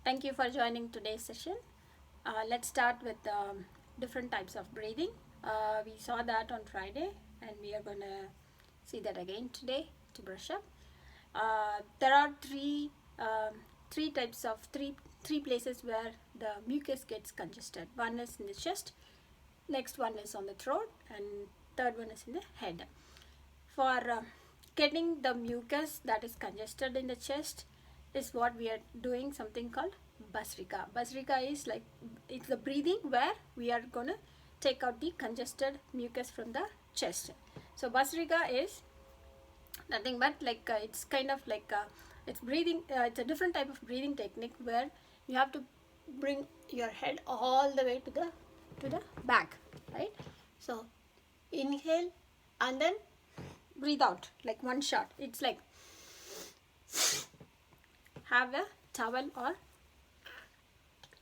Thank you for joining today's session. Let's start with different types of breathing. We saw that on Friday, and we are going to see that again today to brush up. There are three types of three places where the mucus gets congested. One is in the chest, next one is on the throat, and third one is in the head. For getting the mucus that is congested in the chest is what we are doing something called Basrika. Basrika is like, it's the breathing where we are going to take out the congested mucus from the chest. So Basrika is nothing but like it's kind of like it's breathing, it's a different type of breathing technique where you have to bring your head all the way to the back, right? So inhale and then breathe out like one shot. It's like have a towel or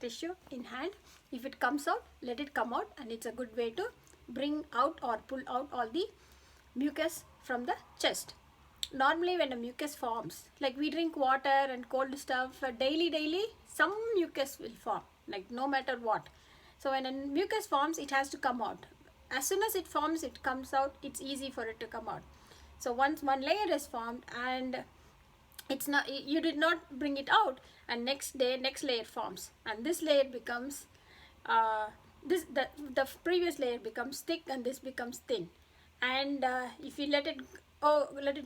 tissue in hand. If it comes out, let it come out, and it's a good way to bring out or pull out all the mucus from the chest. Normally when a mucus forms, like we drink water and cold stuff daily, some mucus will form, like no matter what. So when a mucus forms, it has to come out. As soon as it forms, it comes out, it's easy for it to come out. So once one layer is formed and it's not, you did not bring it out, and next day next layer forms, and this layer becomes the previous layer becomes thick and this becomes thin, and if you let it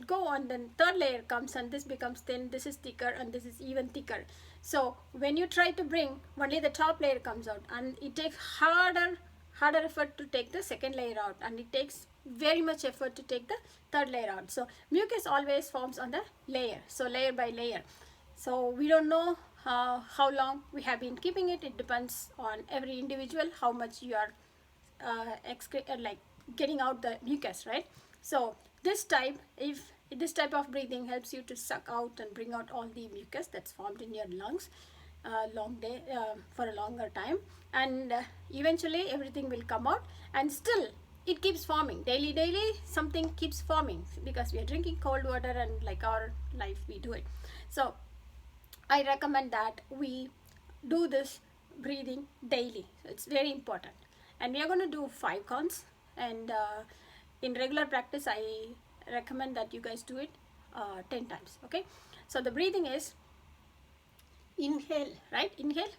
go on, then third layer comes and this becomes thin, this is thicker, and this is even thicker. So when you try to bring, only the top layer comes out, and it takes harder effort to take the second layer out, and it takes very much effort to take the third layer out. So mucus always forms on the layer, so layer by layer. So we don't know how long we have been keeping it. It depends on every individual how much you are like getting out the mucus, right? So this type of breathing helps you to suck out and bring out all the mucus that's formed in your lungs for a longer time, and eventually everything will come out. And still it keeps forming daily, something keeps forming because we are drinking cold water, and like our life we do it. So I recommend that we do this breathing daily. So it's very important, and we are going to do 5 counts, and in regular practice I recommend that you guys do it 10 times. Okay, so the breathing is inhale, right? Inhale,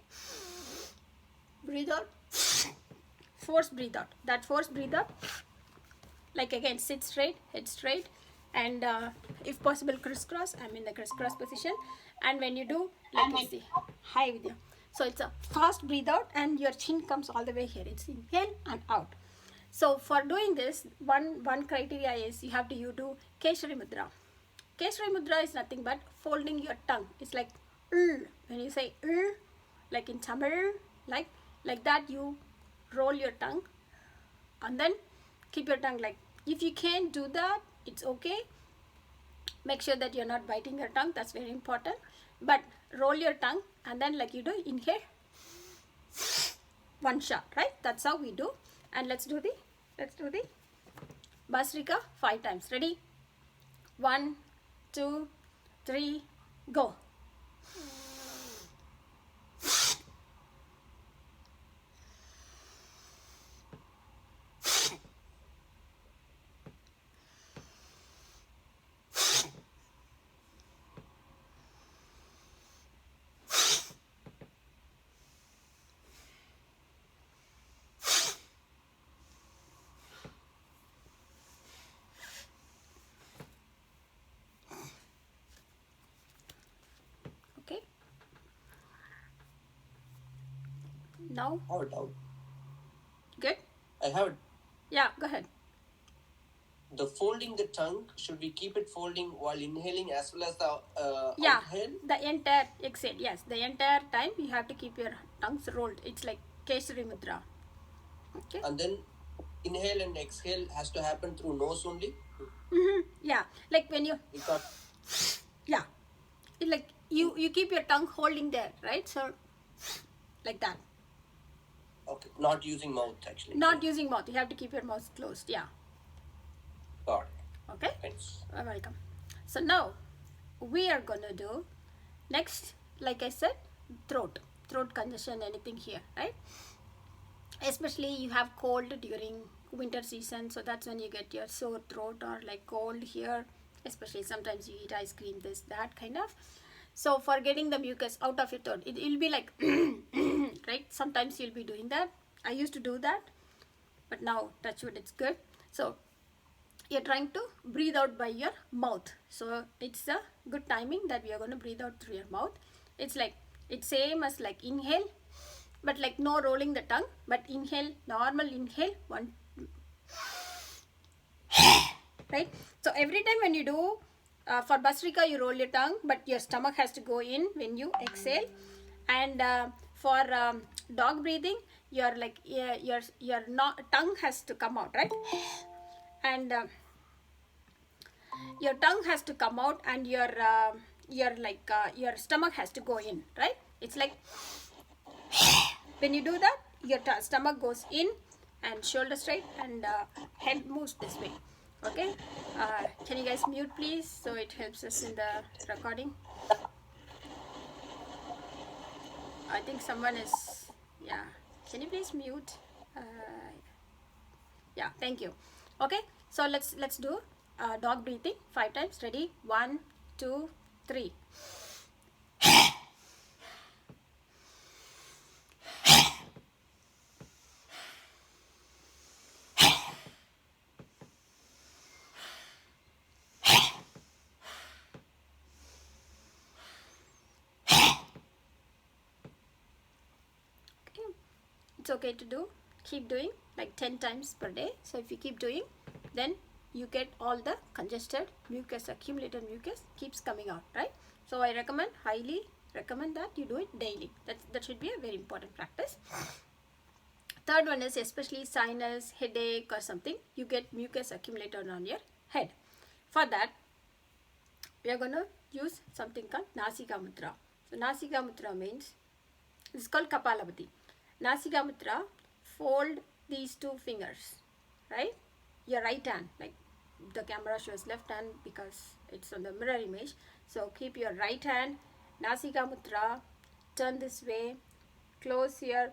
breathe out, force breathe out. That force breathe out, like again, sit straight, head straight, and if possible crisscross. I'm in the crisscross position, and when you do, let me see, hi Vidya. So it's a fast breathe out, and your chin comes all the way here. It's inhale and out. So for doing this, one criteria is you do Keshari Mudra. Keshari Mudra is nothing but folding your tongue. It's like when you say like in Tamil, like that, you roll your tongue and then keep your tongue like. If you can't do that, it's okay. Make sure that you're not biting your tongue. That's very important. But roll your tongue, and then like you do, inhale, one shot, right? That's how we do. And let's do the Basrika 5 times. Ready? 1, 2, 3, go. Okay. Now. Out. Good. I have it. Yeah, go ahead. The folding the tongue, should we keep it folding while inhaling as well as the exhale? The entire exhale. Yes, the entire time you have to keep your tongues rolled. It's like Keshari Mudra. Okay. And then inhale and exhale has to happen through nose only? Yeah, like when you... Yeah. Like you keep your tongue holding there, right? So like that. Okay, not using mouth actually. Not using mouth. You have to keep your mouth closed. Yeah. Got it. Okay. Thanks. You're welcome. So now we are gonna do next, like I said, throat congestion, anything here, right? Especially you have cold during winter season, so that's when you get your sore throat or like cold here, especially sometimes you eat ice cream, this that kind of. So for getting the mucus out of your throat, it will be like right, sometimes you'll be doing that. I used to do that, but now touch wood, it's good. So you're trying to breathe out by your mouth, so it's a good timing that we are going to breathe out through your mouth. It's like, it's same as like inhale, but like no rolling the tongue, but inhale, normal inhale, one, right? So every time when you do for Basrika, you roll your tongue, but your stomach has to go in when you exhale. And for dog breathing, your like your tongue has to come out, right? And your tongue has to come out, and your your stomach has to go in, right? It's like when you do that, your stomach goes in and shoulder straight, and head moves this way. Okay, can you guys mute please, so it helps us in the recording? I think someone is, yeah, can you please mute? Yeah, thank you. Okay, so let's do dog breathing 5 times. Ready? 1, 2, 3. It's okay to do, keep doing like 10 times per day. So if you keep doing, then you get all the congested mucus, accumulated mucus keeps coming out, right? So I recommend, highly recommend that you do it daily. That should be a very important practice. Third one is especially sinus, headache or something, you get mucus accumulated on your head. For that, we are going to use something called Nasika Mudra. So Nasika Mudra means, it's called Kapalapathi. Nasika Mudra, fold these 2 fingers, right? Your right hand, like the camera shows left hand because it's on the mirror image. So keep your right hand, Nasika Mudra, turn this way, close your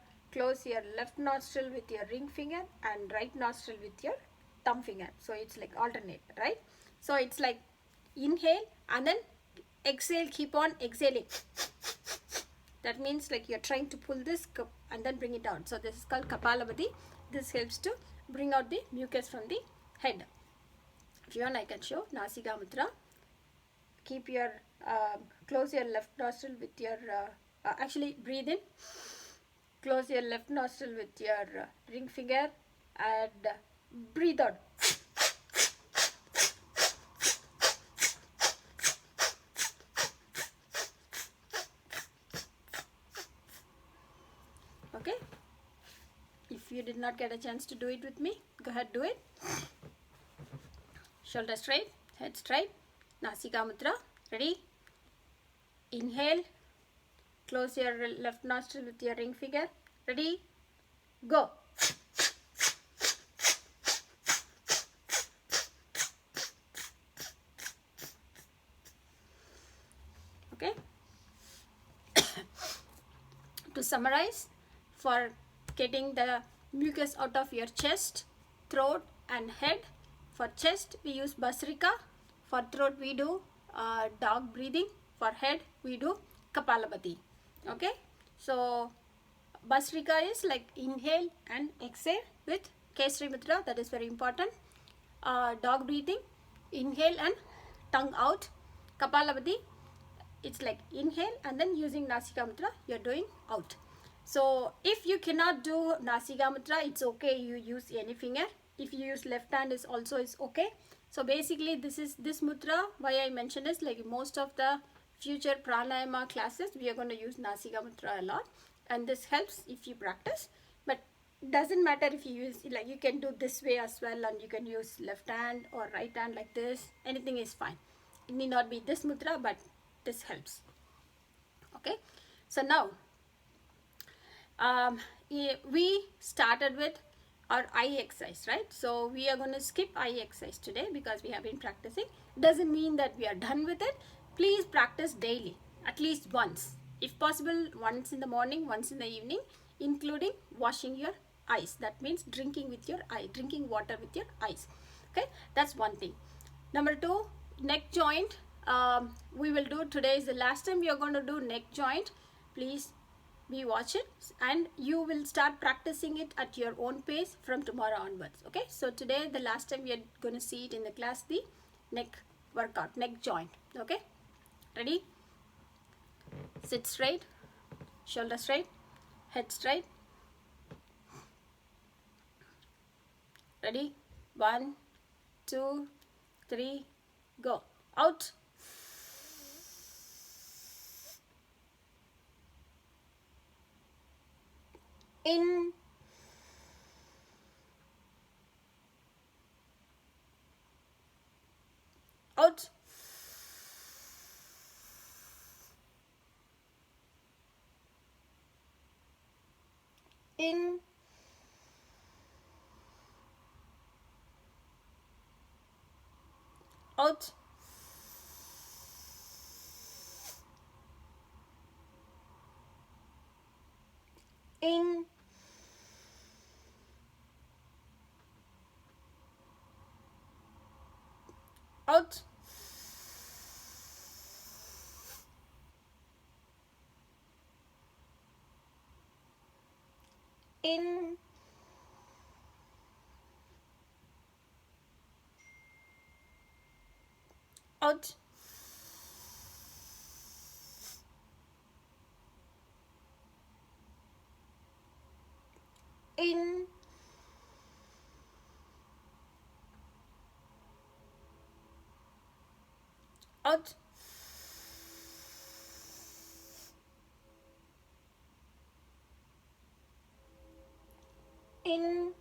left nostril with your ring finger and right nostril with your thumb finger. So it's like alternate, right? So it's like inhale and then exhale, keep on exhaling. That means like you're trying to pull this cup and then bring it out. So this is called Kapalapathi. This helps to bring out the mucus from the head. If you want, I can show Nasika Mudra. Keep your, close your left nostril with your, actually breathe in. Close your left nostril with your ring finger and breathe out. Okay, if you did not get a chance to do it with me, go ahead, do it. Shoulder straight, head straight, Nasika Mudra. Ready? Inhale, close your left nostril with your ring finger. Ready? Go. Okay. To summarize, for getting the mucus out of your chest, throat and head, for chest we use Basrika, for throat we do dog breathing, for head we do Kapalapathi. Okay, so Basrika is like inhale and exhale with Kesari Mudra, that is very important. Dog breathing, inhale and tongue out. Kapalapathi, it's like inhale and then using Nasika Mudra, you're doing out. So if you cannot do Nasika Mudra, it's okay, you use any finger. If you use left hand is okay. So basically this mudra, why I mentioned is like most of the future pranayama classes we are going to use Nasika Mudra a lot, and this helps if you practice. But doesn't matter if you use, like you can do this way as well, and you can use left hand or right hand like this, anything is fine. It need not be this mudra, but this helps. Okay, so now we started with our eye exercise, right? So we are going to skip eye exercise today because we have been practicing. Doesn't mean that we are done with it. Please practice daily, at least once. If possible, once in the morning, once in the evening, including washing your eyes. That means drinking with your eye, drinking water with your eyes. Okay, that's one thing. Number two, neck joint. We will do today is the last time we are going to do neck joint. Please be watch it, and you will start practicing it at your own pace from tomorrow onwards. Okay, so today the last time we are going to see it in the class, the neck workout, neck joint. Okay, ready? Sit straight, shoulder straight, head straight. Ready? 1, 2, 3, go. Out. In. Out. In. Out. In. Out. In. Out. In. Out. In.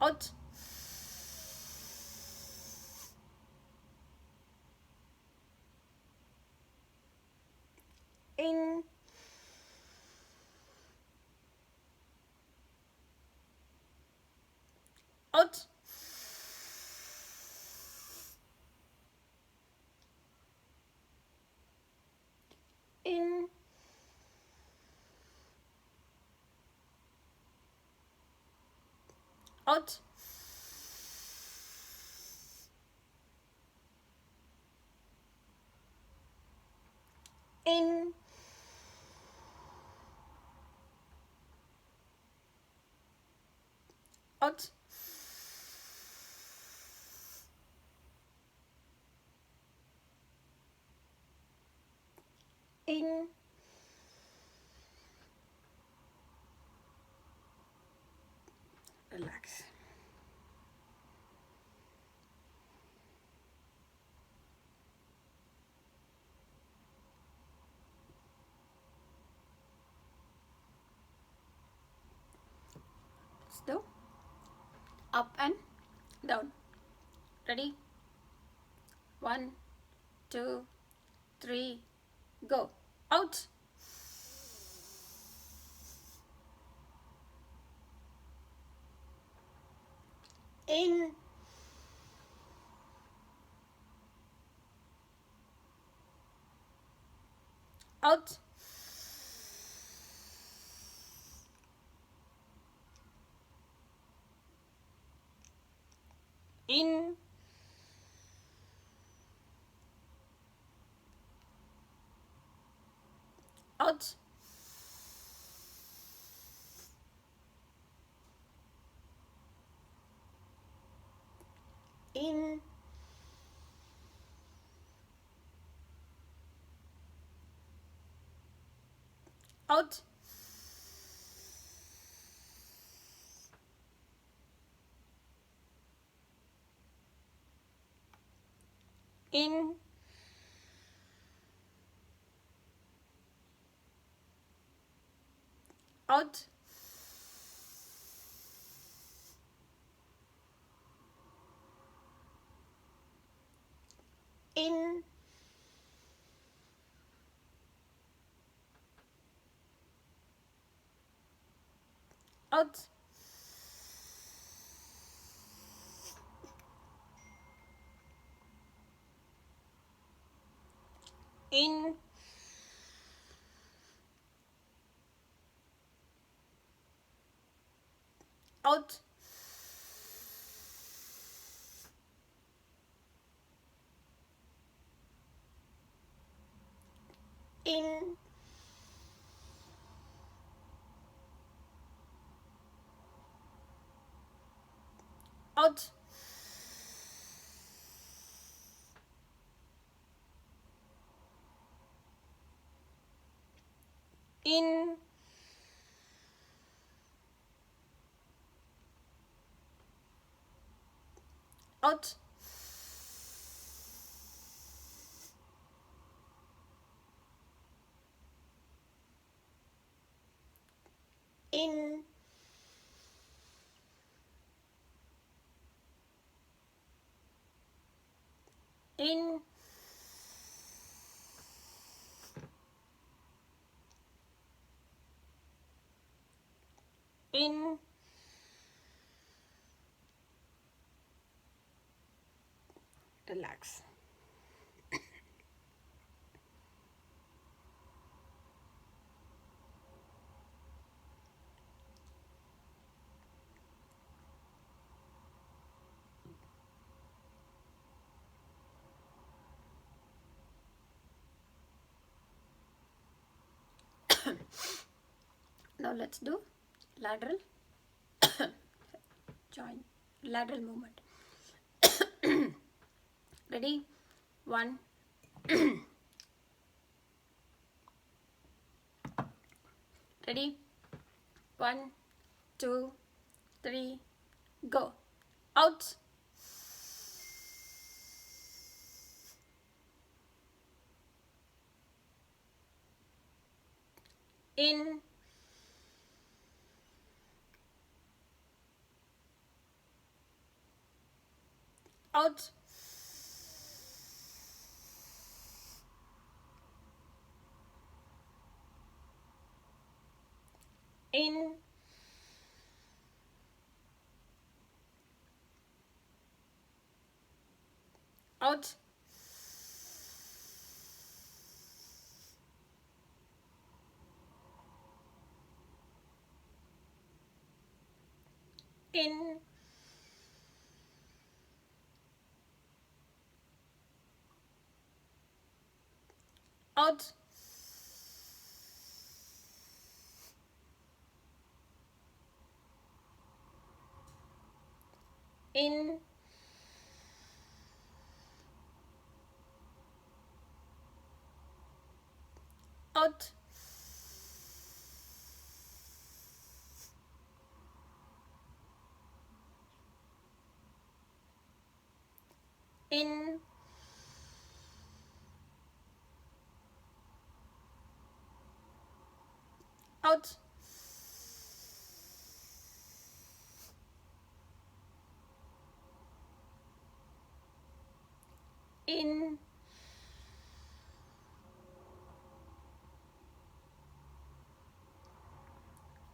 Out. In. Out. In. Out. In. Out. In. Relax. So, up and down. Ready? 1, 2, 3, go. Out. In. Out. In. Out. In. Out. In. Out. In. Out. in, out, in, out, in, out, in, in, in, relax. Now let's do lateral joint, lateral movement. Ready? 1, ready? 1, 2, 3, go. Out, in, out, in, out, in, out, in, out, in, out, in,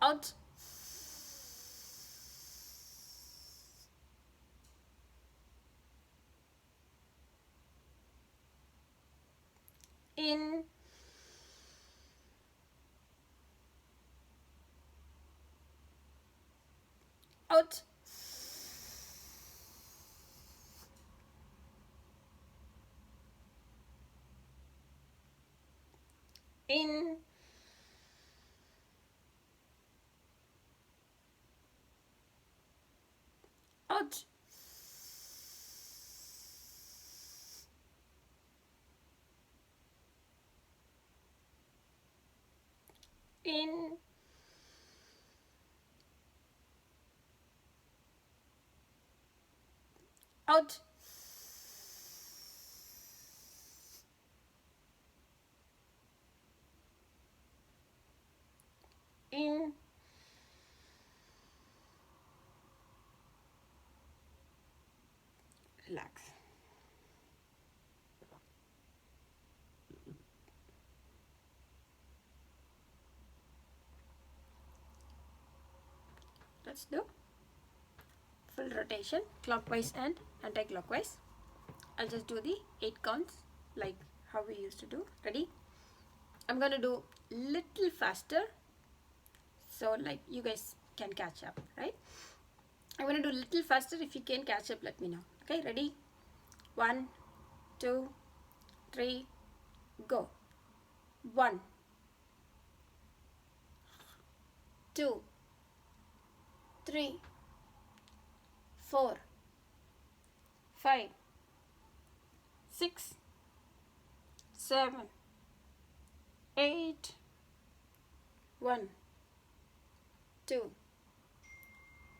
out, in, out, in, out, in, out, in, relax. Let's do full rotation, clockwise and anti-clockwise. I'll just do the 8 counts like how we used to do. Ready? I'm gonna do little faster, so like you guys can catch up, right? I'm gonna do little faster. If you can catch up, let me know. Okay, ready? 1, 2, 3, go. 1, 2, 3, 4, 5, 6, 7, 8, 1, 2,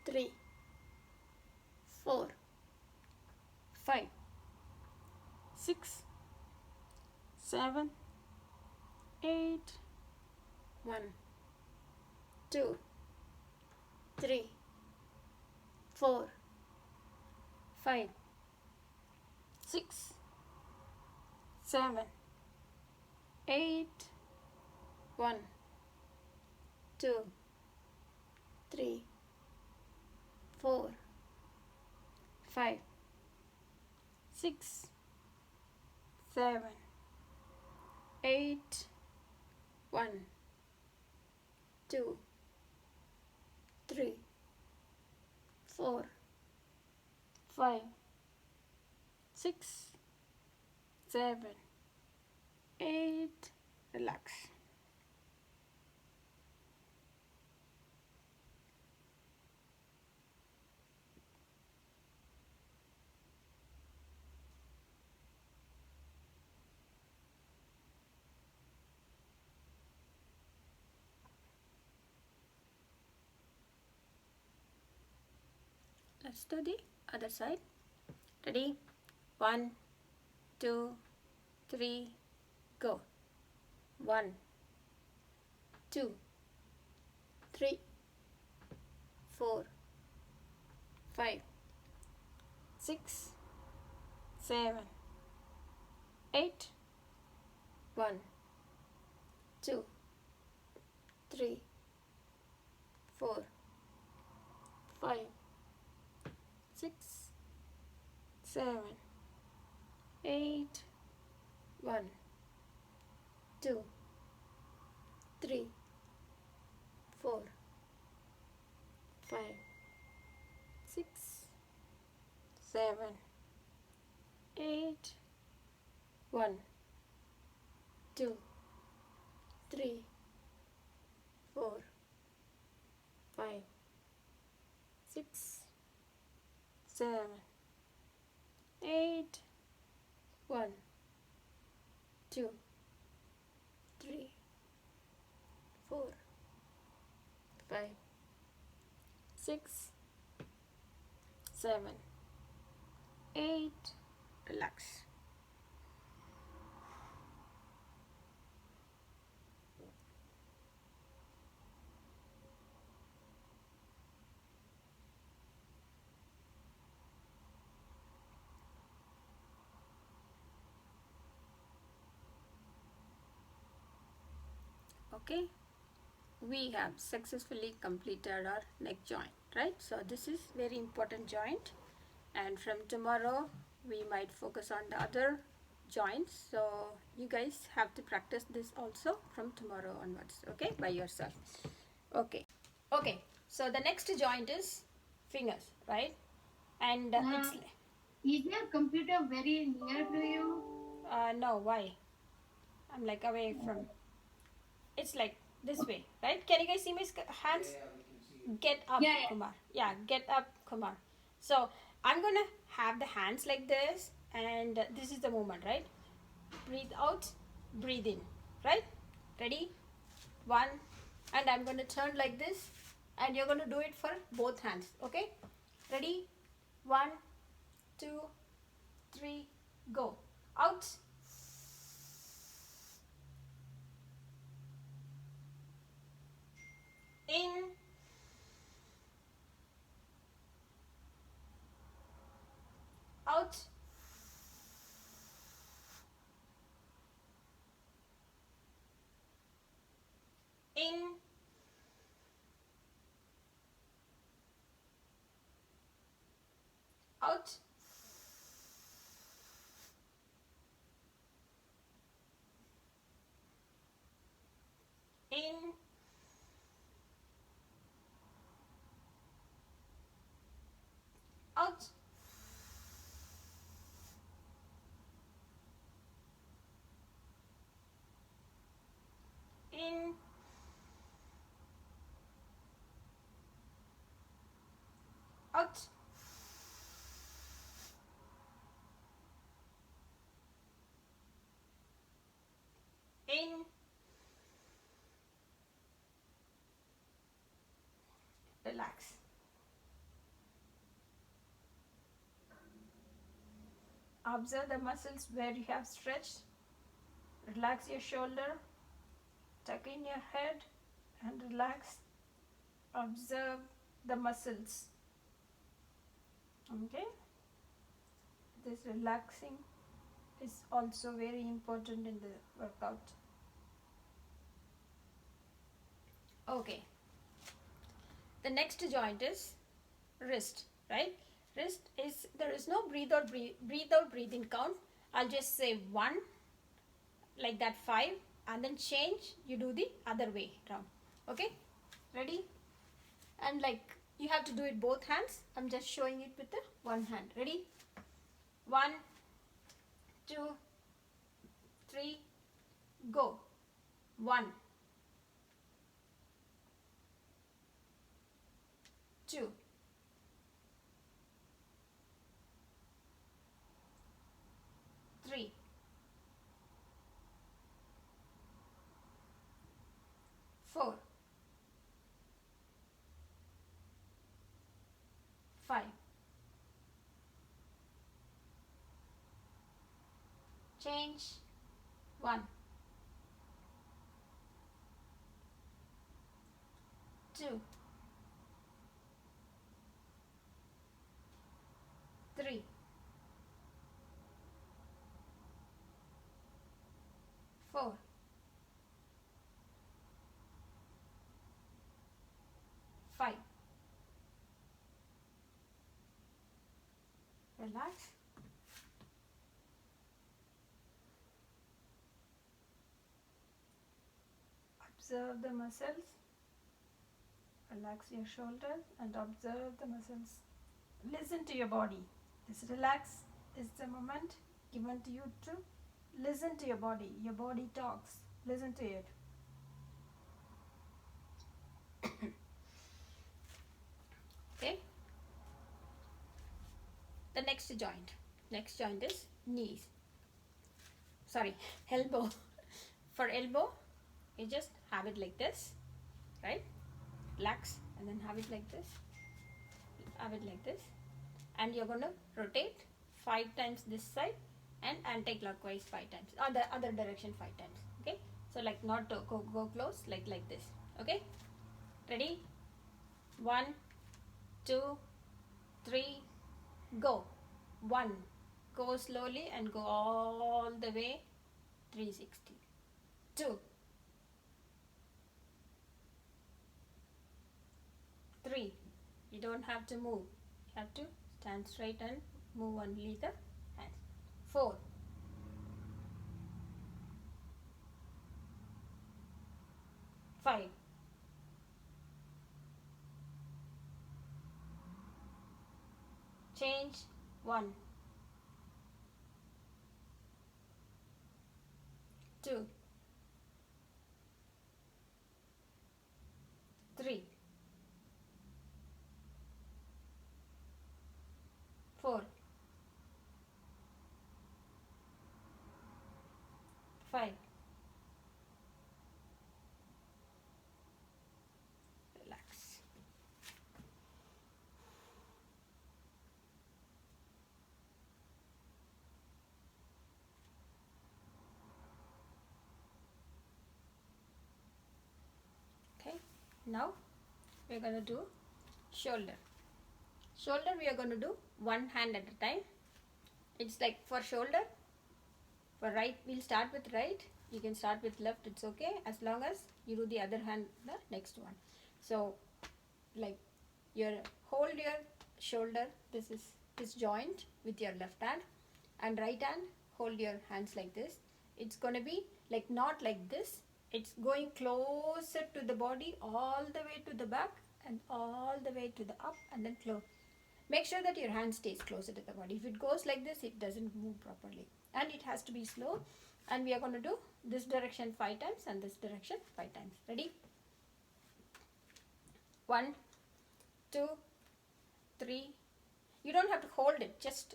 3, 4, 5, 6, 7, 8, 1, 2, 3, 4, 5, 6, 7, 8, 1, 2, 3, 4, 5, 6, 7, 8, 1, 2, 3, 4, 5, 6, 7, 8. Relax. Let's do the other side. Ready? 1, 2, 3, go. 1, 2, 3, 4, 5, 6, 7, 8, 1, 2, 3, 4, 5, 6, 7, 8, 1, 2, 3, 4, 5, 6, 7, 8, 1, 2, 3, 4, 5, 6, 7, 8, 1, 2, 3, 4, 5, 6, 7, 8. Relax. Okay, we have successfully completed our neck joint, right? So this is very important joint, and from tomorrow we might focus on the other joints. So you guys have to practice this also from tomorrow onwards, okay, by yourself. Okay, so the next joint is fingers, right? And it's Is your computer very near to you? no, why? I'm like away from. It's like this way, right? Can you guys see my hands? Get up, Yeah, yeah. Kumar. Yeah, get up, Kumar. So I'm gonna have the hands like this, and this is the movement, right? Breathe out, breathe in, right? Ready? 1, and I'm gonna turn like this, and you're gonna do it for both hands, okay? Ready? 1, 2, 3, go. Out. In. Out. In. Out. in, relax. Observe the muscles where you have stretched. Relax your shoulder, tuck in your head and relax. Observe the muscles. Okay, this relaxing is also very important in the workout. Okay, the next joint is wrist, right? Wrist is, there is no breathe out breathe in count. I'll just say 1, like that, 5, and then change, you do the other way round. Okay, ready? And like, you have to do it both hands. I'm just showing it with the one hand. Ready? 1, 2, 3, go. 1, 2, 3, 4, 5. Change. 1, 2, 3, 4, 5. Relax. Observe the muscles. Relax your shoulders and observe the muscles. Listen to your body. This relax is the moment given to you to listen to your body. Your body talks. Listen to it. Okay. The next joint is knees. Sorry, elbow. For elbow, you just have it like this, right? Relax and then have it like this. Have it like this. And you're going to rotate 5 times this side and anti-clockwise 5 times. Or the other direction 5 times. Okay? So like not to go close, like this. Okay? Ready? 1, 2, 3, go. 1. Go slowly and go all the way 360. 2, 3. You don't have to move. You have to stand straight and move only the hands. 4, 5, 1, 2, 3, 4, 5. Relax. Okay, now we're going to do shoulder. Shoulder we are going to do one hand at a time. It's like for shoulder, for right, we'll start with right. You can start with left, it's okay, as long as you do the other hand, the next one. So like, hold your shoulder, this is this joint with your left hand, and right hand hold your hands like this. It's going to be like, not like this, it's going closer to the body, all the way to the back and all the way to the up, and then close. Make sure that your hand stays closer to the body. If it goes like this, it doesn't move properly, and it has to be slow. And we are going to do this direction 5 times and this direction 5 times. Ready? 1, 2, 3. You don't have to hold it, just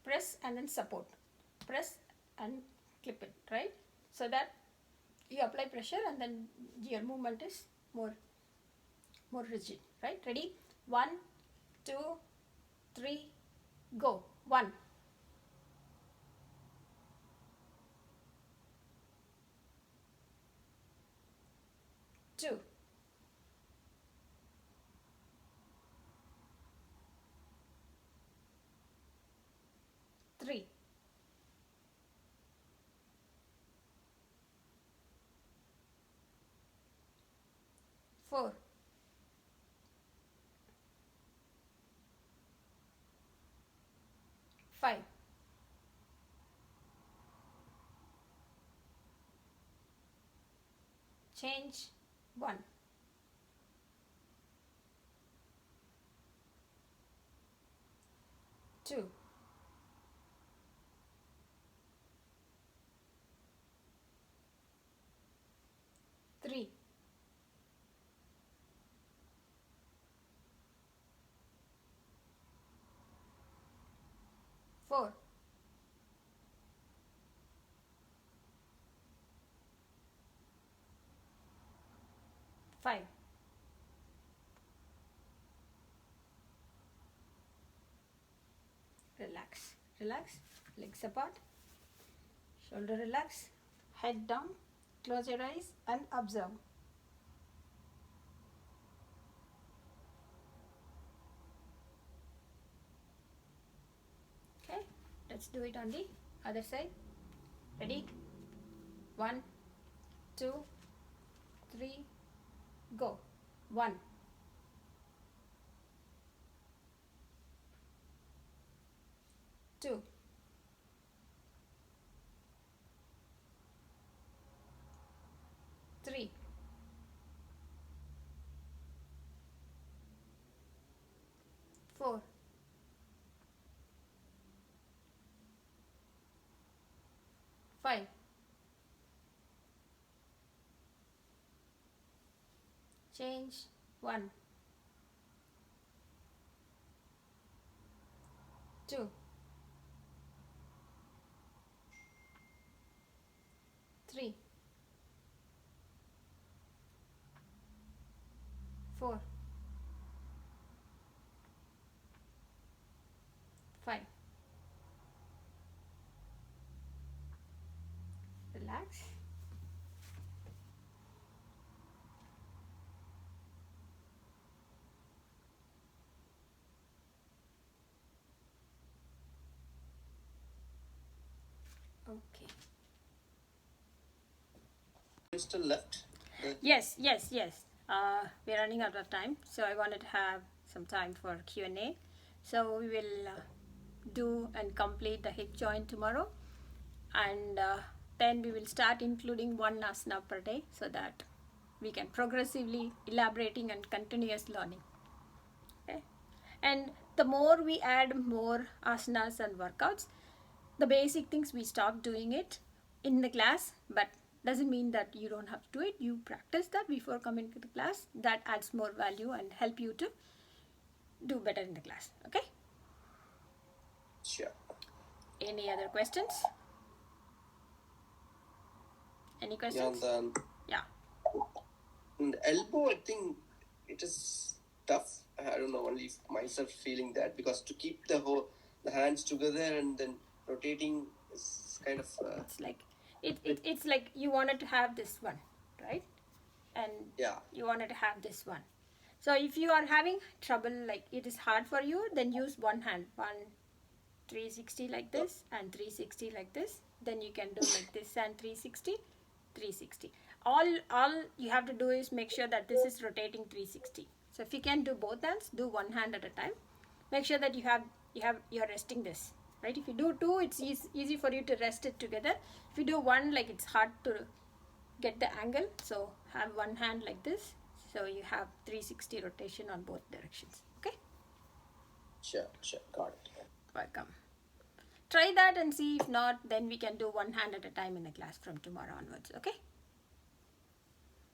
press and then support. Press and clip it, right? So that you apply pressure and then your movement is more rigid, right? Ready? 1, 2, 3, go. 1, 2, 3, 4, 5, 1, 2, 3, 4, 5. Relax, relax, legs apart, shoulder relax, head down, close your eyes and observe. Okay, let's do it on the other side. Ready? 1, 2, 3, go. 1, 2, 3, 4, 5, 1, 2, 3, 4, 5. Relax. Okay. Still left? Yes. We're running out of time, so I wanted to have some time for Q&A. So we will do and complete the hip joint tomorrow, and then we will start including one asana per day so that we can progressively elaborating and continuous learning. Okay, and the more we add more asanas and workouts, the basic things we stop doing it in the class, but doesn't mean that you don't have to do it. You practice that before coming to the class. That adds more value and help you to do better in the class. Okay, Sure. any other questions? Any questions? Yeah, and Yeah. the elbow, I think it is tough. I don't know, only myself feeling that, because to keep the hands together and then rotating is kind of It's like it's like you wanted to have this one, right? And yeah. you wanted to have this one. So if you are having trouble, like it is hard for you, then use one hand, 360 like this and 360 like this. Then you can do like this and 360, 360. All you have to do is make sure that this is rotating 360. So if you can do both hands, do one hand at a time. Make sure that you're resting this, right? If you do two, it's easy for you to rest it together. If you do one, like it's hard to get the angle. So have one hand like this, so you have 360 rotation on both directions. Okay, Sure, got it. welcome. Try that and see. If not, then we can do one hand at a time in the class from tomorrow onwards. Okay.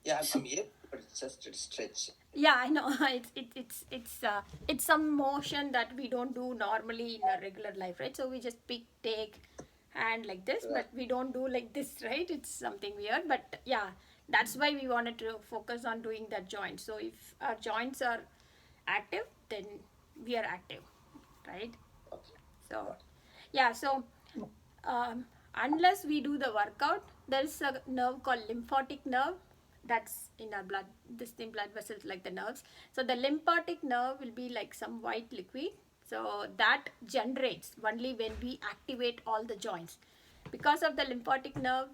Yeah, I'm here, but it's just a stretch. Yeah, I know. It's some motion that we don't do normally in our regular life, right? So we just pick, take, and like this, Right. but we don't do like this, right? It's something weird, but yeah, that's why we wanted to focus on doing that joint. So if our joints are active, then we are active, right? Okay. So Got yeah, so um, unless we do the workout, there is a nerve called lymphatic nerve that's in our blood, this thing, blood vessels like the nerves. So the lymphatic nerve will be like some white liquid, so that generates only when we activate all the joints. Because of the lymphatic nerve,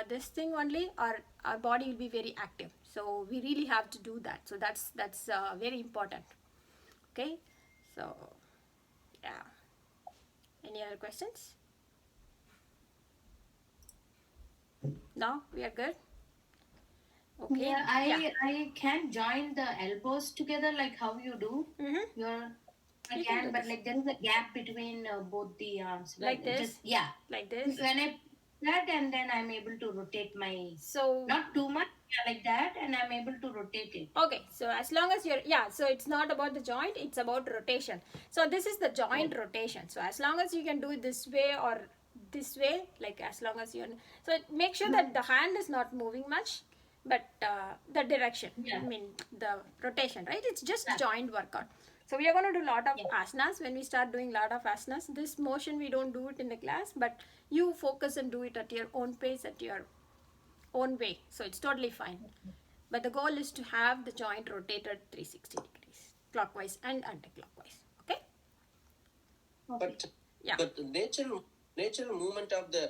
this thing only, our body will be very active, so we really have to do that. So that's very important. Okay, so yeah, any other questions? No, we are good. Okay. Yeah, Yeah. I can join the elbows together like how you do. Mm-hmm. Your I You can do can, but this like there is a gap between both the arms, like right? this, Just yeah. like this. When I that and then I'm able to rotate my So not too much, yeah, like that, and I'm able to rotate it. okay, so as long as you're, yeah, so it's not about the joint, it's about rotation. So this is the Yeah. joint rotation. So as long as you can do it this way or this way, like as long as you're, so make sure that the hand is not moving much, but the direction, Yeah. I mean the rotation, right? It's just Yeah. joint workout. So we are going to do a lot of Yeah. asanas. When we start doing a lot of asanas, this motion we don't do it in the class, but you focus and do it at your own pace, at your own way. So it's totally fine. But the goal is to have the joint rotated 360 degrees, clockwise and anti-clockwise. Okay? Okay. But Yeah. but the natural movement of the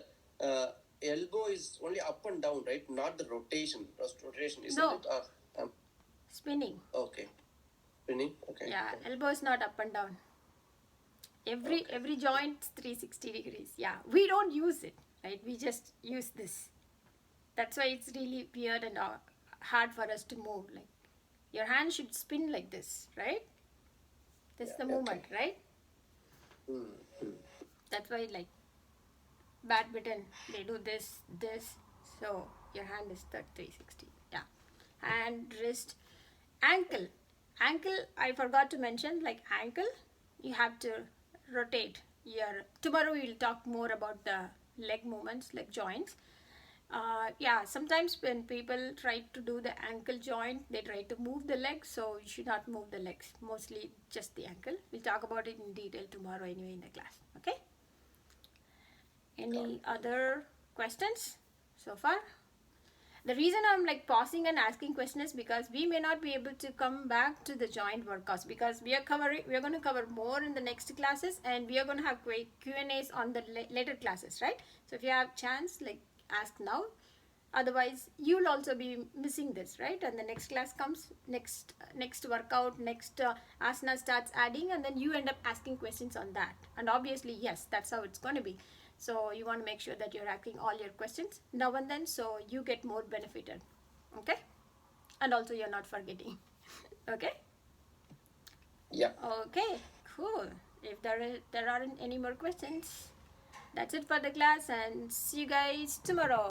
elbow is only up and down, right? Not the rotation. Rotation, isn't No. it? Or, Spinning. okay. Spinning. Okay. Yeah, elbow is not up and down. Every joint 360 degrees. Yeah, we don't use it, right? We just use this. That's why it's really weird and hard for us to move. Like your hand should spin like this, right? That's the Yeah, movement, right? Hmm. That's why like badminton they do this, so your hand is the 360. Yeah. Hand, wrist, ankle. Ankle, I forgot to mention, like ankle, you have to rotate your, tomorrow we will talk more about the leg movements, leg joints. Yeah, sometimes when people try to do the ankle joint, they try to move the legs, so you should not move the legs, mostly just the ankle. We'll talk about it in detail tomorrow anyway in the class. Okay? Any other questions so far? The reason I'm like pausing and asking questions is because we may not be able to come back to the joint workouts, because we are going to cover more in the next classes, and we are going to have Q&As on the later classes, right? So if you have chance, like ask now. Otherwise, you'll also be missing this, right? And the next class comes, next workout, next asana starts adding, and then you end up asking questions on that. And obviously, yes, that's how it's going to be. So you want to make sure that you're asking all your questions now and then, so you get more benefited. Okay? And also you're not forgetting. Okay? Yeah. Okay, cool. If there aren't any more questions, that's it for the class, and see you guys tomorrow.